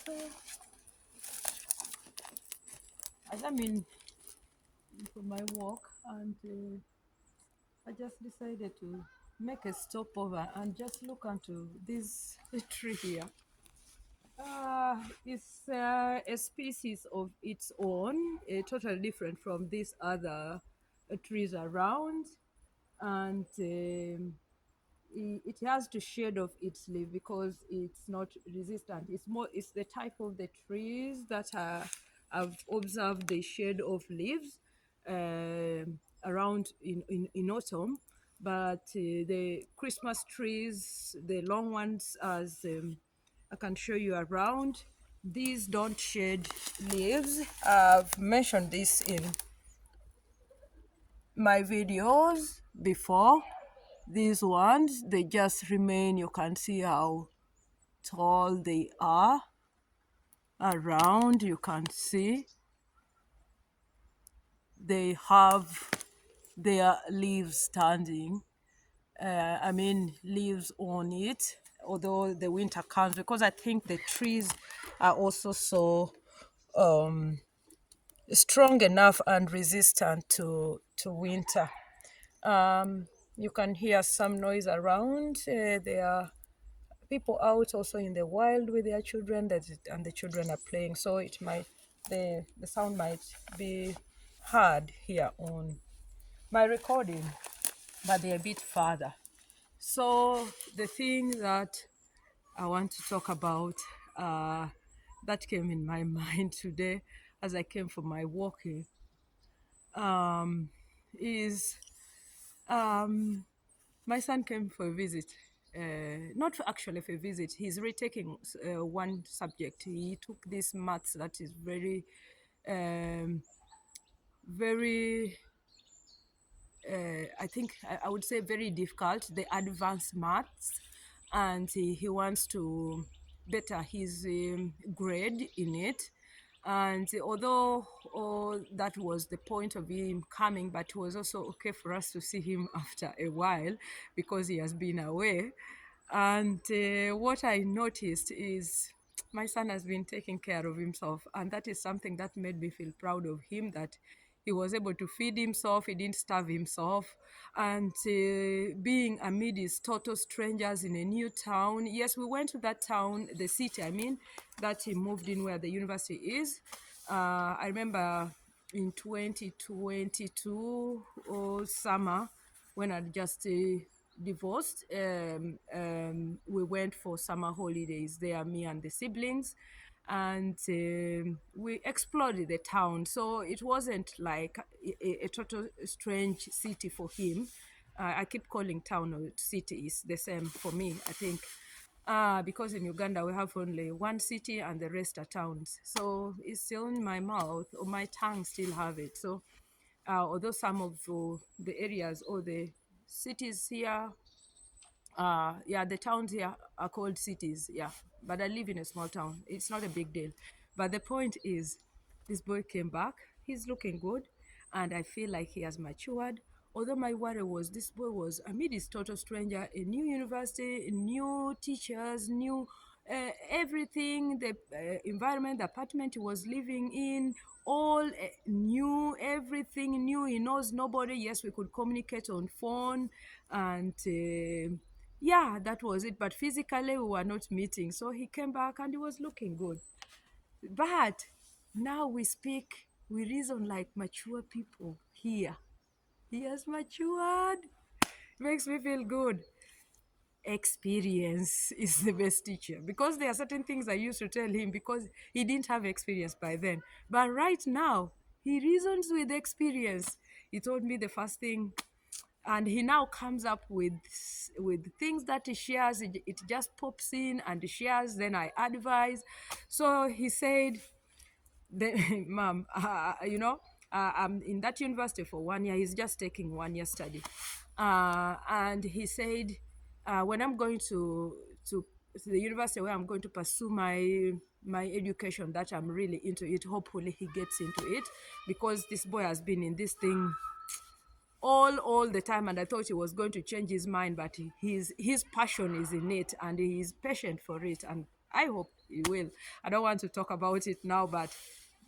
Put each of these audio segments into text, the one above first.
So as I'm in for my walk, and I just decided to make a stopover and just look onto this tree here. It's a species of its own, totally different from these other trees around, and it has the shade of its leaf because it's not resistant. It's the type of the trees that I've observed the shade of leaves around in autumn. But the Christmas trees, the long ones, as I can show you around, these don't shed leaves. I've mentioned this in my videos before. These ones, they just remain. You can see how tall they are around. You can see they have their leaves standing. Leaves on it, although the winter comes, because I think the trees are also so strong enough and resistant to winter. You can hear some noise around. There are people out also in the wild with their children, and the children are playing. So the sound might be heard here on my recording, but they're a bit farther. So the thing that I want to talk about that came in my mind today as I came for my walking is my son came for a visit. Not actually for a visit. He's retaking one subject. He took this maths that is very, very. I think I would say very difficult. The advanced maths, and he wants to better his grade in it. And although that was the point of him coming, but it was also okay for us to see him after a while because he has been away. And what I noticed is my son has been taking care of himself, and that is something that made me feel proud of him, that he was able to feed himself, he didn't starve himself. And being amidst total strangers in a new town. Yes, we went to that town, the city, that he moved in where the university is. I remember in 2022 or summer when I just divorced. We went for summer holidays there, me and the siblings, and we explored the town. So it wasn't like a total strange city for him. I keep calling town or city is the same for me, I think. Because in Uganda we have only one city and the rest are towns. So it's still in my mouth, or my tongue still have it. So although some of the areas or the cities here, the towns here are called cities, yeah. But I live in a small town. It's not a big deal. But the point is, this boy came back. He's looking good, and I feel like he has matured. Although my worry was this boy was amid his total stranger, a new university, new teachers, new everything, the environment, the apartment he was living in, all new, everything new. He knows nobody. Yes, we could communicate on phone, and yeah, that was it. But physically, we were not meeting. So he came back and he was looking good. But now we speak, we reason like mature people here. He has matured. Makes me feel good. Experience is the best teacher, because there are certain things I used to tell him because he didn't have experience by then. But right now, he reasons with experience. He told me the first thing, and he now comes up with things that he shares. It just pops in and he shares, then I advise. So he said, Mom, I'm in that university for 1 year. He's just taking 1 year study. And he said, when I'm going to the university where I'm going to pursue my education, that I'm really into it, hopefully he gets into it, because this boy has been in this thing all the time, and I thought he was going to change his mind, but his passion is in it and he's patient for it, and I hope he will. I don't want to talk about it now, but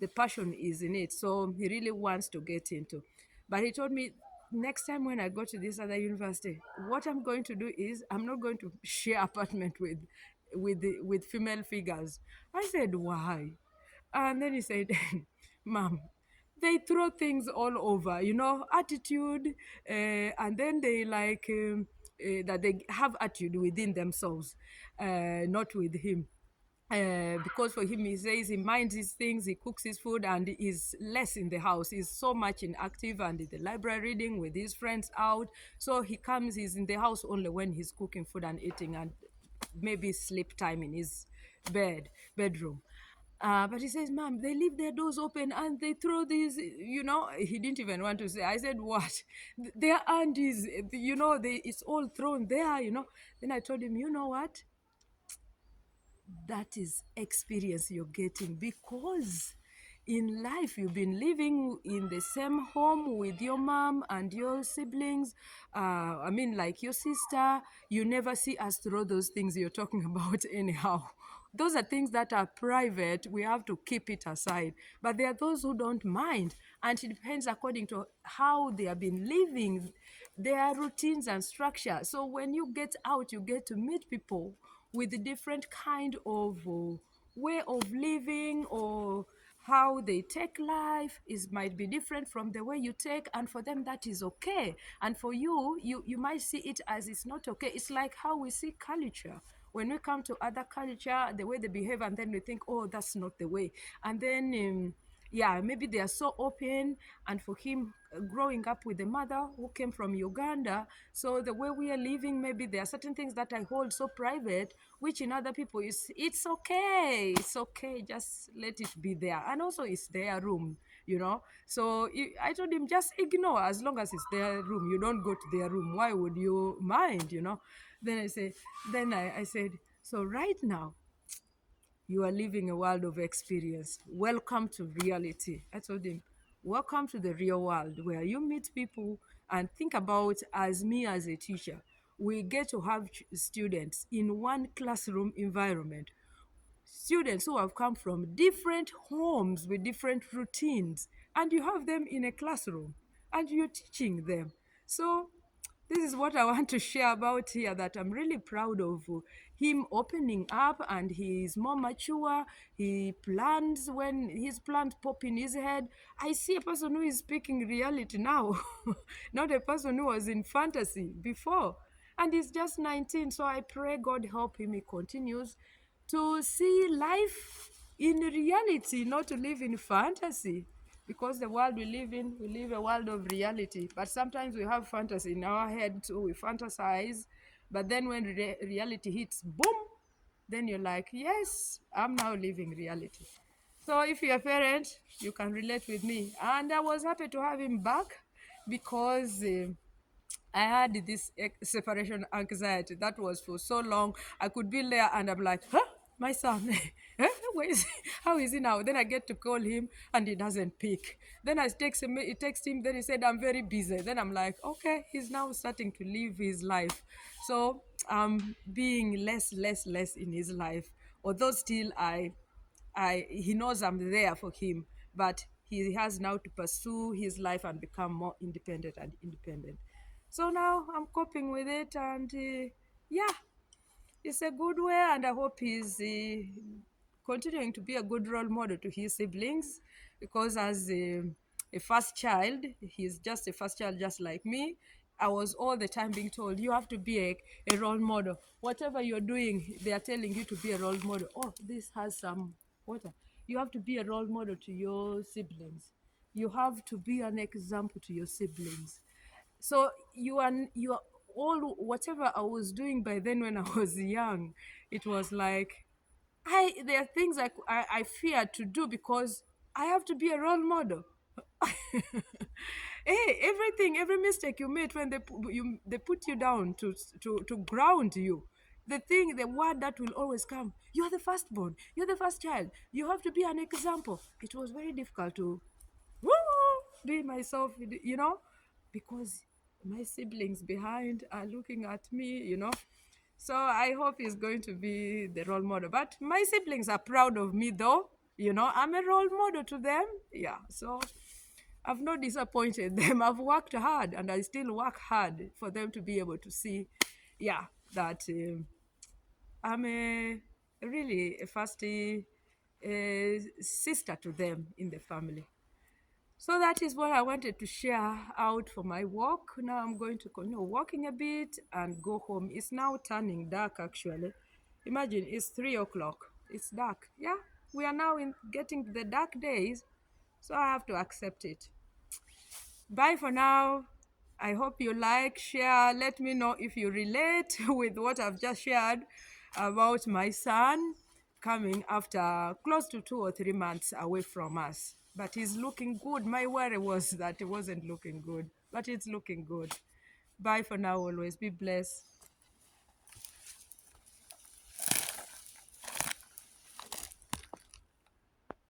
the passion is in it. So he really wants to get into. But he told me next time when I go to this other university, what I'm going to do is I'm not going to share apartment with female figures. I said, why? And then he said, Mom, they throw things all over, attitude, and then they like that they have attitude within themselves, not with him. Because for him, he says he minds his things, he cooks his food, and is less in the house. He's so much inactive and in the library reading with his friends out. So he's in the house only when he's cooking food and eating, and maybe sleep time in his bedroom. But he says, Mom, they leave their doors open and they throw these, he didn't even want to say. I said, what? Their aunties, it's all thrown there. Then I told him, you know what? That is experience you're getting, because in life you've been living in the same home with your mom and your siblings. I mean, like your sister, you never see us throw those things you're talking about anyhow. Those are things that are private. We have to keep it aside. But there are those who don't mind. And it depends according to how they have been living, their routines and structure. So when you get out, you get to meet people with a different kind of way of living, or how they take life is might be different from the way you take, and for them that is okay, and for you might see it as it's not okay. It's like how we see culture. When we come to other culture, the way they behave, and then we think, oh, that's not the way. And then yeah, maybe they are so open. And for him, growing up with a mother who came from Uganda, so the way we are living, maybe there are certain things that I hold so private, which in other people is, it's okay, it's okay, just let it be there. And also it's their room. So I told him, just ignore, as long as it's their room, you don't go to their room, why would you mind? Then I said, so right now you are living a world of experience. Welcome to reality. I told him, welcome to the real world where you meet people. And think about, as me as a teacher, we get to have students in one classroom environment, students who have come from different homes with different routines, and you have them in a classroom and you're teaching them. So this is what I want to share about here, that I'm really proud of him opening up, and he is more mature. He plans, when his plans pop in his head. I see a person who is speaking reality now, not a person who was in fantasy before. And he's just 19, so I pray God help him. He continues to see life in reality, not to live in fantasy. Because the world we live in, we live a world of reality. But sometimes we have fantasy in our head too. We fantasize. But then when reality hits, boom, then you're like, yes, I'm now living reality. So if you're a parent, you can relate with me. And I was happy to have him back, because I had this separation anxiety that was for so long. I could be there and I'm like, huh? My son, where is he? How is he now? Then I get to call him and he doesn't pick. Then I text him, then he said, I'm very busy. Then I'm like, okay, he's now starting to live his life. So I'm being less in his life. Although still he knows I'm there for him, but he has now to pursue his life and become more independent. So now I'm coping with it, and yeah, it's a good way, and I hope he's continuing to be a good role model to his siblings, because as a first child, he's just a first child, just like me. I was all the time being told, you have to be a role model. Whatever you're doing, they are telling you to be a role model. Oh, this has some water. You have to be a role model to your siblings. You have to be an example to your siblings. So you are all, whatever I was doing by then when I was young, it was like, there are things I fear to do, because I have to be a role model. Hey, every mistake you made, when they put you down to ground you, the word that will always come, you're the firstborn, you're the first child, you have to be an example. It was very difficult to woo, be myself, because my siblings behind are looking at me. So I hope he's going to be the role model. But my siblings are proud of me, though. You know, I'm a role model to them. Yeah. So I've not disappointed them. I've worked hard, and I still work hard for them to be able to see, yeah, that I'm a really a first sister to them in the family. So that is what I wanted to share out for my walk. Now I'm going to continue walking a bit and go home. It's now turning dark actually. Imagine it's 3 o'clock. It's dark. Yeah, we are now in getting to the dark days, so I have to accept it. Bye for now. I hope you like, share. Let me know if you relate with what I've just shared about my son coming after close to 2 or 3 months away from us. But he's looking good. My worry was that he wasn't looking good, but it's looking good. Bye for now, always. Be blessed.